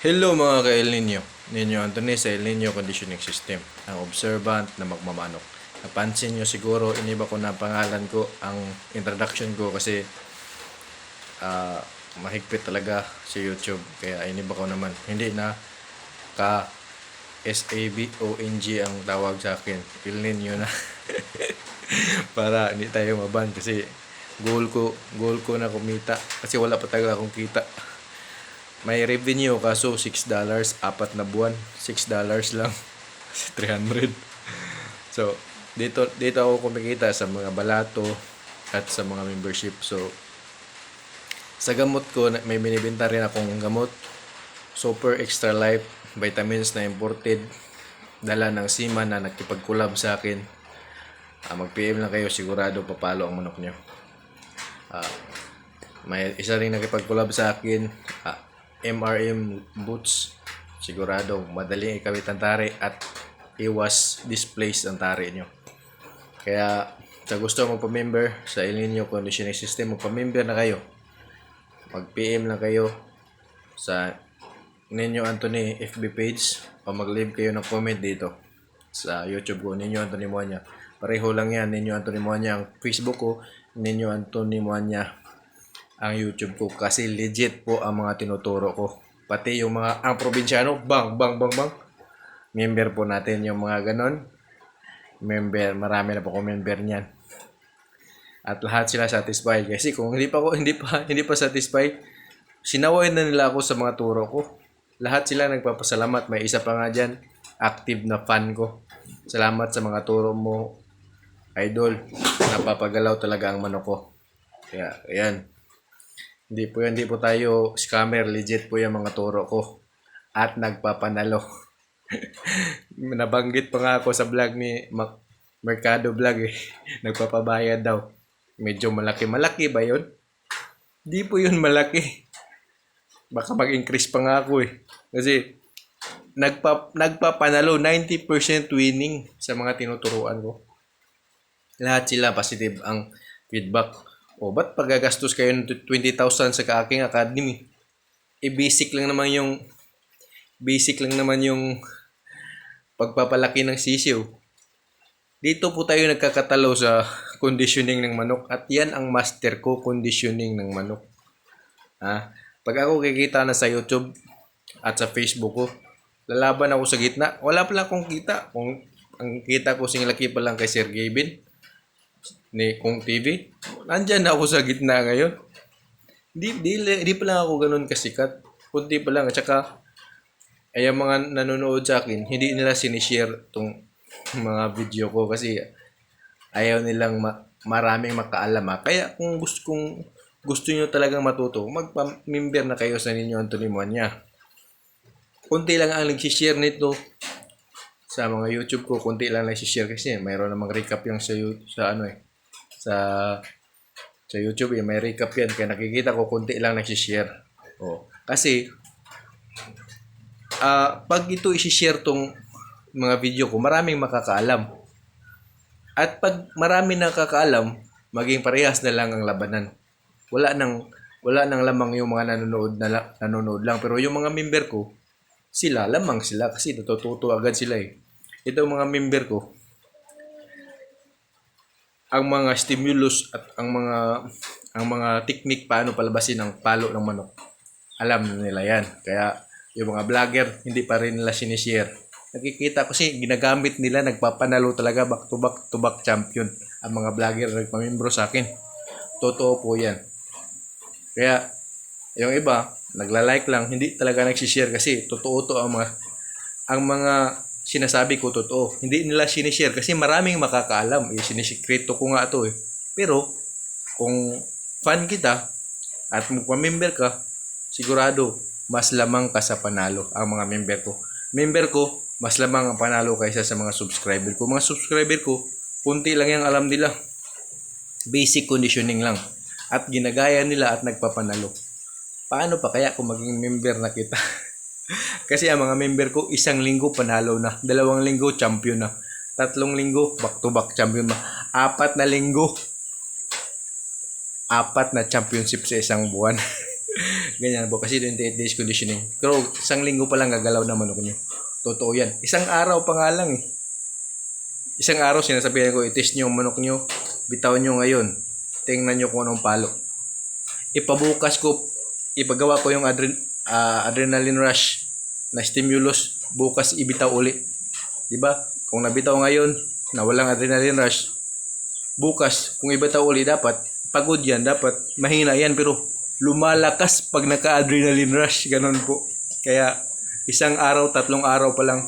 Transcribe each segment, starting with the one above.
Hello mga ka-El Nino. Ninyo Anthony sa El Nino Conditioning System, ang observant na magmamanok. Napansin nyo siguro, iniba ko na pangalan ko, ang introduction ko kasi ah, mahigpit talaga sa YouTube. Kaya iniba ko naman. Hindi na ka SABONG ang tawag sa akin. El Nino na. Para hindi tayo maban kasi goal ko na kumita kasi wala pa talaga akong kita. May revenue kaso $6, apat na buwan, $6 lang. 300. So, dito ako kumikita sa mga balato at sa mga membership. So, sa gamot ko, may binibenta rin akong gamot. Super Extra Life, vitamins na imported. Dala ng Sima na nagkipag-collab sa akin. Mag-PM lang kayo, sigurado papalo ang manok nyo. May isa ring nakipag-collab sa akin, MRM Boots. Sigurado, madaling ikawit ang tari at iwas displace ang tari nyo. Kaya, sa gusto magpa-member sa El Nino Conditioning System, magpa-member na kayo. Mag-PM lang kayo sa Ninyo Anthony FB page o mag-leave kayo ng comment dito sa YouTube ko, Ninyo Anthony Moanya. Pareho lang yan, Ninyo Anthony Moanya ang Facebook ko, Ninyo Anthony Moanya ang YouTube ko kasi legit po ang mga tinuturo ko. Pati yung mga ang probinsyano, bang. Member po natin yung mga ganon. Member, marami na po ako member niyan. At lahat sila satisfied kasi kung hindi pa satisfied, sinaway na nila ako sa mga turo ko. Lahat sila nagpapasalamat. May isa pa nga diyan, active na fan ko. Salamat sa mga turo mo, idol. Napapagalaw talaga ang manok ko. Kaya, ayan. Hindi po tayo scammer, legit po yung mga turo ko. At nagpapanalo. Nabanggit pa nga ako sa vlog ni Mercado Vlog eh. Nagpapabayad daw. Medyo malaki ba yun? Di po yun malaki. Baka mag-increase pa nga ako eh. Kasi nagpapanalo, 90% winning sa mga tinuturuan ko. Lahat sila positive ang feedback. O, ba't pagagastos kayo ng 20,000 sa aking academy? Basic lang naman yung pagpapalaki ng sisiw. Dito po tayo nagkakatalo sa conditioning ng manok at yan ang master ko, conditioning ng manok. Pag ako kikita na sa YouTube at sa Facebook ko, lalaban ako sa gitna. Wala pala akong kita. Kung ang kita ko sing laki pa lang kay Sir Gavin ni Kung TV. Nandyan ako sa gitna ngayon. Di pa lang ako ganun kasikat. Kunti pa lang. At saka, ay ang mga nanonood sa akin, hindi nila sinishare tong mga video ko kasi ayaw nilang maraming makaalam. Kaya kung gusto nyo talagang matuto, magpa-member na kayo sa Ninyo Anthony Moanya. Kunti lang ang nag-share nito sa mga YouTube ko, kunti lang nag-share kasi mayroon namang recap yung sa YouTube, may recap yan. Kaya nakikita ko, kunti lang nag-share. Kasi, pag ito i-share tong mga video ko, maraming makakaalam. At pag marami nakakaalam, maging parehas na lang ang labanan. Wala nang lamang yung mga nanonood lang. Pero yung mga member ko, lamang sila kasi natututo agad sila eh. Ito mga member ko, ang mga stimulus at ang mga technique paano palabasin ang palo ng manok. Alam na nila yan. Kaya yung mga vlogger, hindi pa rin nila sinishare. Nakikita ko kasi ginagamit nila, nagpapanalo talaga back to back champion ang mga vlogger nagpamimbro sa akin. Totoo po yan. Kaya yung iba, nagla-like lang, hindi talaga nagsishare kasi totoo to ang mga sinasabi ko totoo. Hindi nila sinishare kasi maraming makakaalam. Sinisikreto ko nga ito eh. Pero, kung fan kita at magpa-member ka, sigurado, mas lamang ka sa panalo ang mga member ko. Member ko, mas lamang ang panalo kaysa sa mga subscriber ko. Mga subscriber ko, punti lang yung alam nila. Basic conditioning lang. At ginagaya nila at nagpapanalo. Paano pa kaya kung maging member na kita? Kasi ang mga member ko, 1 linggo panalo na. 2 linggo, champion na. 3 linggo, back-to-back champion na. 4 na linggo, 4 na championship sa isang buwan. Ganyan po, kasi 28 days conditioning. Pero isang linggo pa lang gagalaw na manok nyo. Totoo yan. Isang araw pa nga lang eh. Isang araw sinasabihan ko, i-test nyo ang manok nyo. Bitaw nyo ngayon. Tingnan nyo kung anong palo. Ipabukas ko, ipagawa ko yung adrenaline rush na stimulus. Bukas ibitaw uli. Diba? Kung nabitaw ngayon, na walang adrenaline rush, bukas, kung ibitaw uli, dapat, pagod yan, dapat, mahina yan, pero lumalakas pag naka-adrenaline rush. Ganun po. Kaya, isang araw, 3 araw pa lang,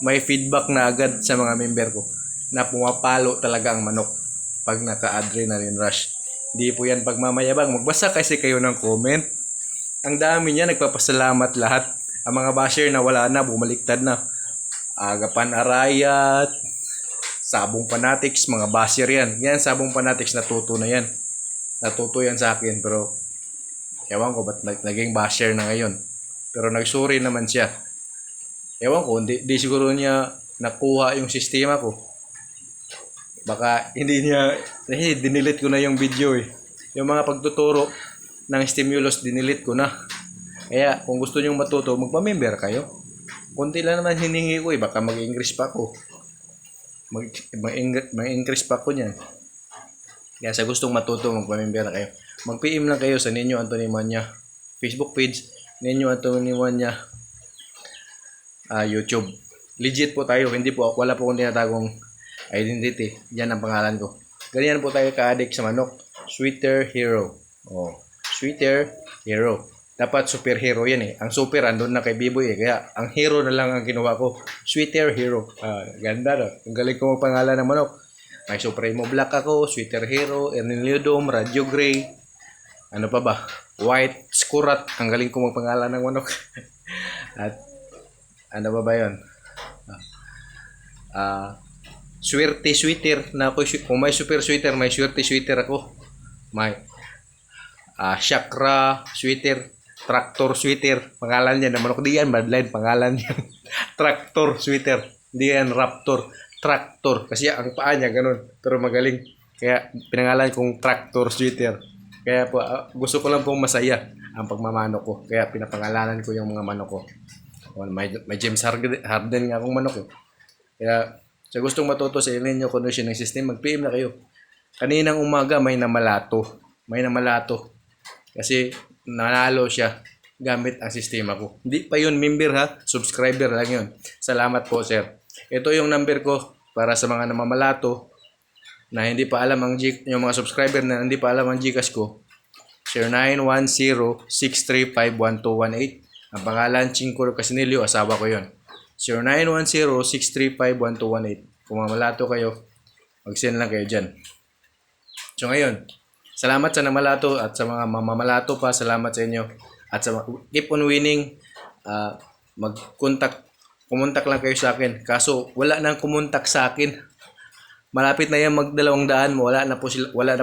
may feedback na agad sa mga member ko na pumapalo talaga ang manok pag naka-adrenaline rush. Hindi po yan pagmamayabang. Magbasa kasi kayo ng comment. Ang dami niya, nagpapasalamat lahat. Ang mga basher na wala na, bumaliktad na. Agapan Arayat, Sabong Fanatics, mga basher yan. Yan, Sabong Fanatics, natuto na yan. Natuto yan sa akin, pero ewan ko ba't naging basher na ngayon. Pero nagsuri naman siya. Ewan ko, di siguro niya nakuha yung sistema ko. Baka dinilit ko na yung video eh. Yung mga pagtuturo ng stimulus, dinilit ko na. Kaya kung gusto nyo matuto, magpa-member kayo. Kunti lang naman hiningi ko eh, baka mag-increase pa ako. Mag-increase pa ako niyan. Kaya sa gustong matuto, magpa-member na kayo. Mag-PM lang kayo sa Ninyo Anthony Manya Facebook page, Ninyo Anthony Manya YouTube. Legit po tayo, hindi po, wala po akong tinatagong identity. Yan ang pangalan ko. Ganyan po tayo ka-addict sa manok. Sweeter Hero. Oh, Sweeter Hero. Dapat superhero yan eh. Ang super andun na kay Biboy eh. Kaya ang hero na lang ang ginawa ko. Sweeter Hero. Ganda no. Ang galing ko ang pangalan ng manok. May Supremo Black ako, Sweeter Hero, Erniliodom, Radio Gray. Ano pa ba? White Skurat. Ang galing ko ang pangalan ng manok. At ano ba yun? Swerte Sweeter. Na ako, kung may super sweeter, may swerte sweeter ako. May Chakra Sweeter. Tractor Sweeter, pangalan niya naman ako. Di yan, badline, pangalan niya. Tractor Sweeter. Di yan, Raptor. Tractor. Kasi ang paa niya, ganun. Pero magaling. Kaya, pinangalan kong Tractor Sweeter. Kaya po, gusto ko lang pong masaya ang pagmamanok ko. Kaya, pinapangalanan ko yung mga manok ko. May James Harden nga akong manok eh. Kaya, sa gustong matuto sa inyo conditioning system, mag-PM na kayo. Kaninang umaga, may namalato. May namalato. Kasi, nanalo siya gamit ang sistema ko. Hindi pa yun member ha, subscriber lang yun. Salamat po sir. Ito yung number ko para sa mga namamalato na hindi pa alam ang yung mga subscriber na hindi pa alam ang Gcash ko. 0910-635-1218. Ang pangalan Chinko Casinilio, asawa ko yun. 0910-635-1218. Kung mamalato kayo, mag-send lang kayo dyan. So ngayon, salamat sa namalato at sa mga mamamalato pa. Salamat sa inyo. At sa keep on winning. Kumontak lang kayo sa akin. Kaso wala nang kumontak sa akin. Malapit na yan mag-200. Wala na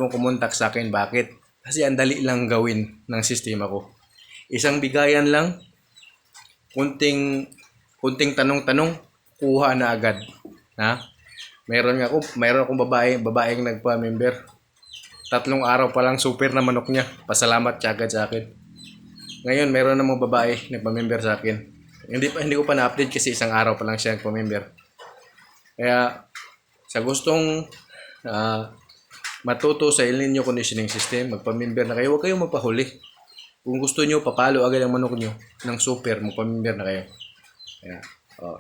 pong kumontak sa akin. Bakit? Kasi ang dali lang gawin ng sistema ko. Isang bigayan lang. Kunting tanong-tanong. Kuha na agad. Ha? Mayroon akong babaeng nagpa-member. 3 araw pa lang super na manok niya. Pasalamat siya agad sa akin. Ngayon, meron namang babae nagpa-member sa akin. Hindi ko pa na-update kasi 1 araw pa lang siya nagpa-member. Kaya, sa gustong matuto sa El Nino conditioning system, magpa-member na kayo. Huwag kayong magpahuli. Kung gusto nyo, papalo agad ang manok nyo ng super, magpa-member na kayo. Kaya,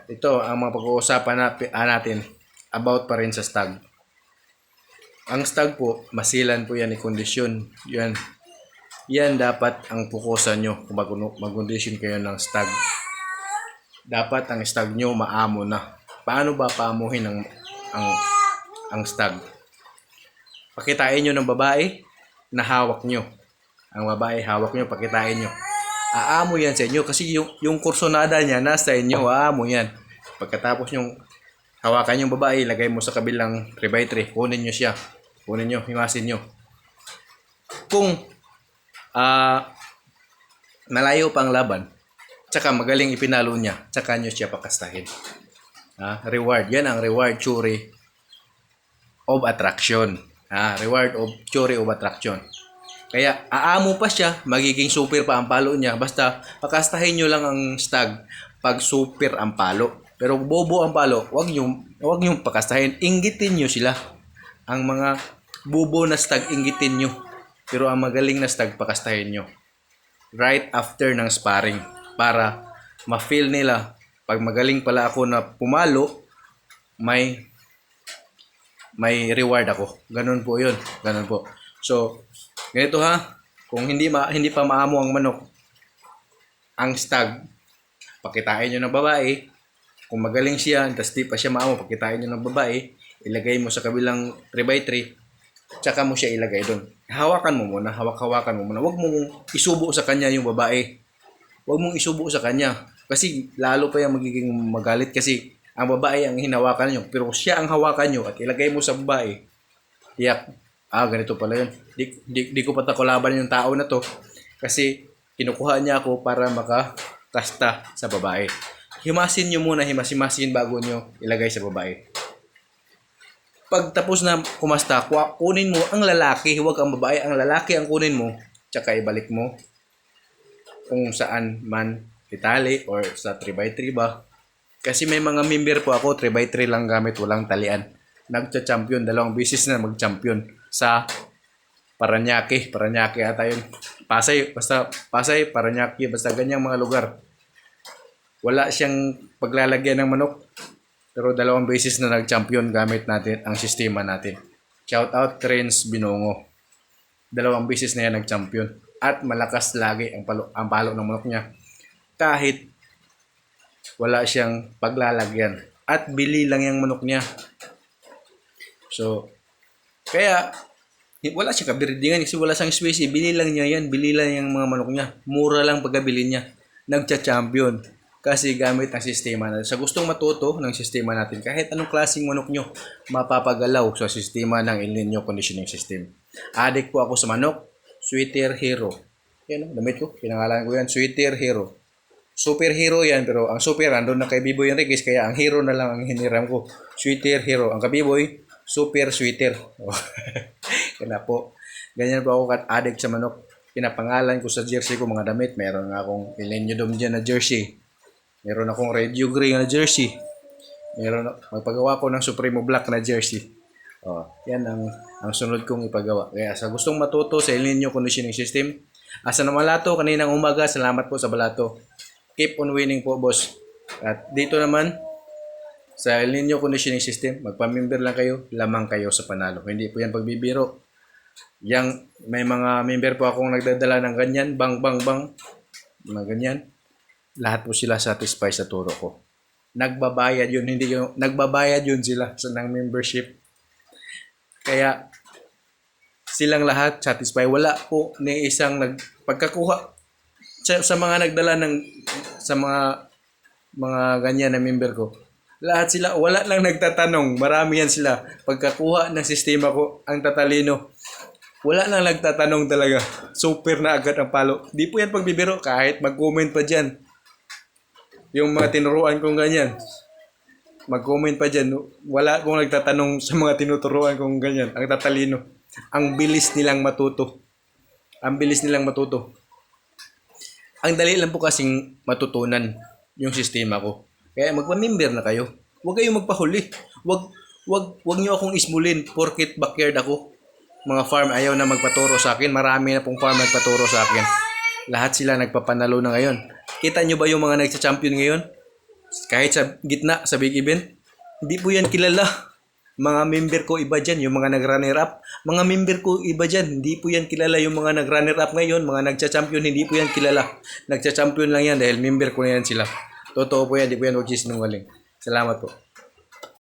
ito ang mga pag-uusapan natin about pa rin sa stag. Ang stag po, masilan po yan i-kondisyon. Yan dapat ang pukusan nyo kung mag-kondisyon kayo ng stag. Dapat ang stag nyo maamo na. Paano ba paamuhin ang stag? Pakitain nyo ng babae na hawak nyo. Ang babae hawak nyo, pakitain nyo. Aamo yan sa inyo kasi yung kursonada niya nasa inyo, aamo yan. Pagkatapos nyo hawakan yung babae, lagay mo sa kabilang 3x3. Kunin nyo siya. Kunin nyo, himasin nyo. Kung malayo pa ang laban, tsaka magaling ipinalo niya, tsaka nyo siya pakastahin. Reward. Yan ang reward theory of attraction. Reward of theory of attraction. Kaya aamo pa siya, magiging super pa ang palo niya. Basta pakastahin nyo lang ang stag pag super ang palo. Pero bobo ang palo, wag nyo pakastahin. Inggitin nyo sila. Ang mga bobo na stag, inggitin nyo. Pero ang magaling na stag, pakastahin nyo. Right after ng sparring. Para ma-feel nila, pag magaling pala ako na pumalo, may reward ako. Ganun po yun. Ganun po. So, ganito ha, kung hindi pa maamo ang manok, ang stag, pakitain nyo ng babae. Kung magaling siya, tapos di pa siya maamo, pakitain nyo ng babae, ilagay mo sa kabilang 3x3, tsaka mo siya ilagay doon. Hawakan mo muna, hawak-hawakan mo muna. Huwag mong isubo sa kanya yung babae. Huwag mong isubo sa kanya. Kasi lalo pa yung magiging magalit kasi ang babae ang hinawakan nyo. Pero siya ang hawakan nyo at ilagay mo sa babae, tiyak, ganito pala yun. Di ko patakulaban yung tao na to kasi kinukuha niya ako para makakasta sa babae. Himasin nyo muna, himasin bago nyo ilagay sa babae. Pag tapos na kumasta, kunin mo ang lalaki, huwag ang babae. Ang lalaki ang kunin mo, tsaka ibalik mo kung saan man itali or sa 3x3 ba. Kasi may mga member po ako, 3x3 lang gamit, walang talian. Nagcha-champion, 2 beses na mag-champion sa Paranaque ata yun. Pasay, Paranaque, basta ganyang mga lugar. Wala siyang paglalagyan ng manok. Pero 2 beses na nag-champion gamit natin ang sistema natin. Shout out Trends Binongo. 2 beses na yan nag-champion. At malakas lagi ang palo ng manok niya. Kahit wala siyang paglalagyan. At bili lang yung manok niya. So, kaya wala siyang kabirdingan kasi wala siyang space. Bili lang niya yan. Bili lang yung mga manok niya. Mura lang pagkabili niya. Nagcha-champion. Kasi gamit ang sistema natin. Sa gustong matuto ng sistema natin, kahit anong klaseng manok nyo, mapapagalaw sa sistema ng El Nino Conditioning System. Addict po ako sa manok, Sweeter Hero. Yan, damit ko. Pinangalan ko yan, Sweeter Hero. Superhero yan, pero ang super, andun na kay Biboy Enriquez, kaya ang hero na lang ang hiniram ko. Sweeter Hero. Ang kabiboy, Super Sweeter. Kaya po, ganyan po ako addict sa manok. Pinapangalan ko sa jersey ko mga damit. Meron nga akong El Nino Dome dyan na jersey. Meron akong Radio Grey na jersey. Magpagawa ko ng Supremo Black na jersey. Yan ang sunod kong ipagawa. Kaya sa gustong matuto sa El Nino Conditioning System, asa na Malato, kaninang umaga, salamat po sa balato. Keep on winning po, boss. At dito naman, sa El Nino Conditioning System, magpamember lang kayo, lamang kayo sa panalo. Hindi po yan pagbibiro. May mga member po akong nagdadala ng ganyan, bang, mga ganyan. Lahat po sila satisfied sa turo ko. Nagbabayad yun, nagbabayad yun sila sa ng membership. Kaya silang lahat satisfied. Wala po ni isang pagkakuha sa mga nagdala sa mga ganyan na member ko. Lahat sila, wala lang nagtatanong. Marami yan sila. Pagkakuha ng sistema ko, ang tatalino. Wala lang nagtatanong talaga. Super na agad ang palo. Di po yan pagbibiro kahit mag-comment pa dyan. Yung mga tinuruan kong ganyan. Mag-comment pa dyan. Wala akong nagtatanong sa mga tinuturuan kong ganyan. Ang tatalino. Ang bilis nilang matuto. Ang dali lang po kasing matutunan yung sistema ko. Kaya magpa-member na kayo. Huwag kayong magpahuli. Huwag nyo akong ismulin porket backyard ako. Mga farm ayaw na magpaturo sa akin. Marami na pong farm nagpaturo sa akin. Lahat sila nagpapanalo na ngayon. Kita nyo ba yung mga nagsa-champion ngayon? Kahit sa gitna, sa big event, hindi po yan kilala. Mga member ko iba dyan, yung mga nag-runner up. Mga member ko iba dyan, hindi po yan kilala. Yung mga nag-runner up ngayon, mga nagsa-champion, hindi po yan kilala. Nagsa-champion lang yan dahil member ko na yan sila. Totoo po yan, di po yan magsisinungaling. Salamat po.